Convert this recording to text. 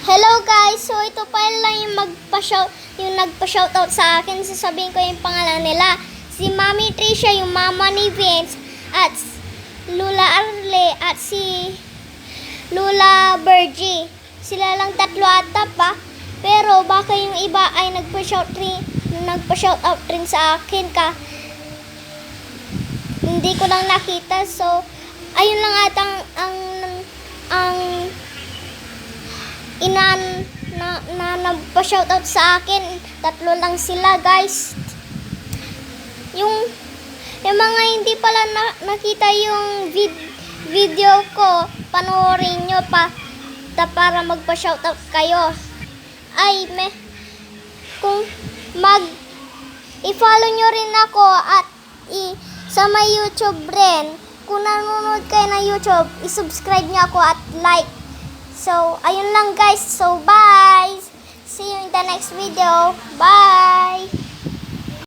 Hello guys! So ito pa lang yung nagpa-shoutout sa akin. Sasabihin ko yung pangalan nila. Si Mami Tricia, yung mama ni Vince, at Lula Arle, at si Lula Bergie. Sila lang tatlo ata pa. Pero baka yung iba ay nagpa-shoutout rin sa akin ka. Hindi ko lang nakita. So, ayun lang atang na nagpa-shoutout sa akin. Tatlo lang sila, guys. Yung mga hindi pala nakita yung video ko, panoorin nyo para magpa-shoutout kayo. Kung i-follow nyo rin ako at sa may YouTube rin. Kung nanonood kayo ng YouTube, i-subscribe nyo ako at like. So, ayun lang guys. So, bye! See you in the next video. Bye!